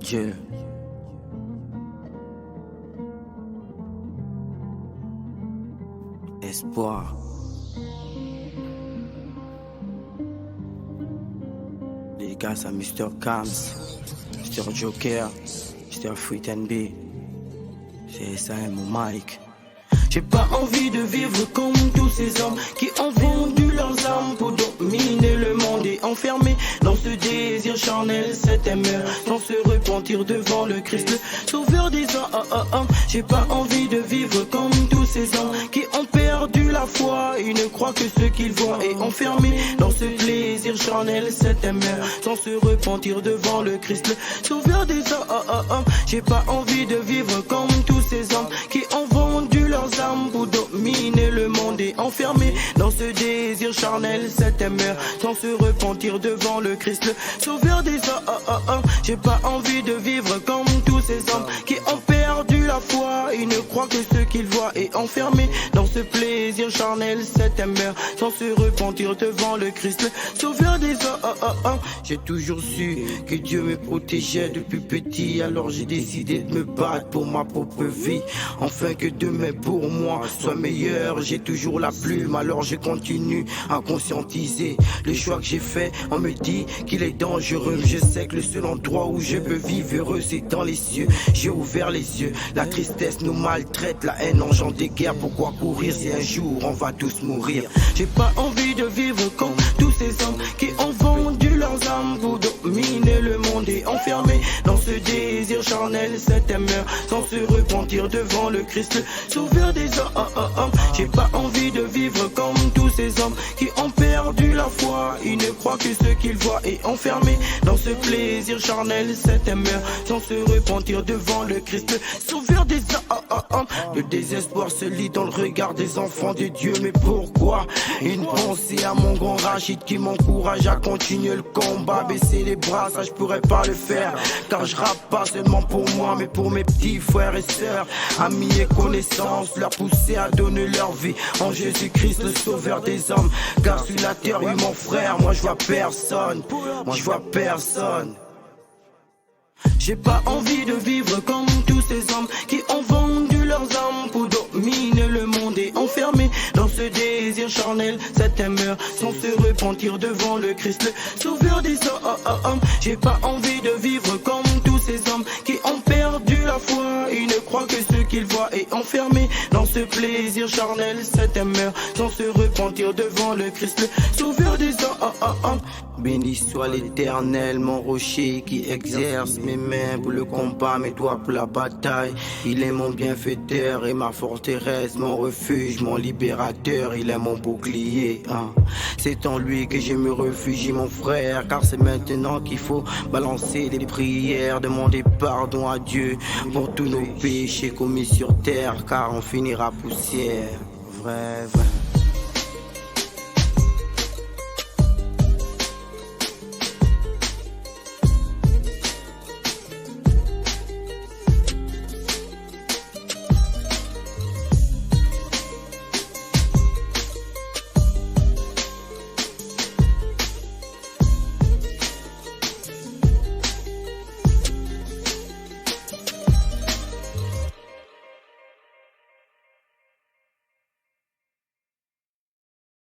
Dieu. Espoir. Dédicace à Mr. Kams, Mr. Joker, Mr. Fruit and B. C'est ça mon mic. J'ai pas envie de vivre comme tous ces hommes qui ont vendu leurs âmes pour dominer le monde et enfermés dans ce désir charnel, cette aimeure, sans se repentir devant le Christ, le sauveur des hommes. J'ai pas envie de vivre comme tous ces hommes qui ont perdu la foi. Ils ne croient que ce qu'ils voient et enfermés dans ce plaisir charnel, cette aimeure, sans se repentir devant le Christ, le sauveur des hommes. J'ai pas envie de vivre comme tous ces hommes qui ont vendu leurs âmes pour dominer le monde et enfermés dans ce désir charnel, cette aimeure, sans se repentir devant le Christ, le sauveur des hommes. J'ai pas envie de vivre comme tous ces hommes qui ont perdu la foi. Ils ne croient que ce qu'ils voient et enfermés dans ce plaisir charnel, cette aimeure, sans se repentir devant le Christ, le sauveur des hommes. J'ai toujours su que Dieu me protégeait depuis petit, alors j'ai décidé de me battre pour ma propre vie, afin que demain pour moi soit meilleur. J'ai toujours la plume, alors je continue à conscientiser le choix que j'ai fait. On me dit qu'il est dangereux, je sais que le seul endroit où je peux vivre heureux c'est dans les cieux. J'ai ouvert les yeux, la tristesse nous maltraite, la haine engendre des guerres. Pourquoi courir si un jour on va tous mourir? J'ai pas envie de vivre comme tous ces hommes qui ont vendu leurs âmes pour dominer le monde et enfermés dans ce désir charnel, cette aimeure, sans se repentir devant le Christ, le sauveur des hommes. J'ai pas envie de vivre comme tous ces hommes qui ont perdu la foi. Ils ne croient que ce qu'ils voient et enfermés dans ce plaisir charnel, cette aimeure, sans se repentir devant le Christ, le sauveur des hommes. Le désespoir se lit dans le regard des enfants de Dieu. Mais pourquoi? Une pensée à mon grand Rachid qui m'encourage à continuer le combat. Baisser les bras, ça je pourrais pas le faire, car je rappe pas seulement pour moi mais pour mes petits frères et sœurs, amis et connaissances, leur pousser à donner leur vie en Jésus-Christ, le sauveur des hommes. Car sur la terre, oui mon frère, moi je vois personne, moi je vois personne. J'ai pas envie de vivre comme tous ces hommes qui ont vendu leurs âmes pour dominer le monde et enfermés dans ce désir charnel, cette aimeure, sans se repentir devant le Christ, le sauveur des hommes. J'ai pas envie de vivre comme tous ces hommes qui ont perdu la foi. Ils ne croient que ce qu'ils voient et enfermés dans ce plaisir charnel, cette aimeure, sans se repentir devant le Christ, le sauveur des hommes. Béni soit l'Éternel, mon rocher qui exerce mes mains pour le combat, mes doigts pour la bataille. Il est mon bienfaiteur et ma forteresse, mon refuge, mon libérateur. Il est mon bouclier. C'est en lui que je me réfugie, mon frère, car c'est maintenant qu'il faut balancer des prières, demander pardon à Dieu pour tous nos péchés commis sur terre, car on finira poussière. Vrai, vrai.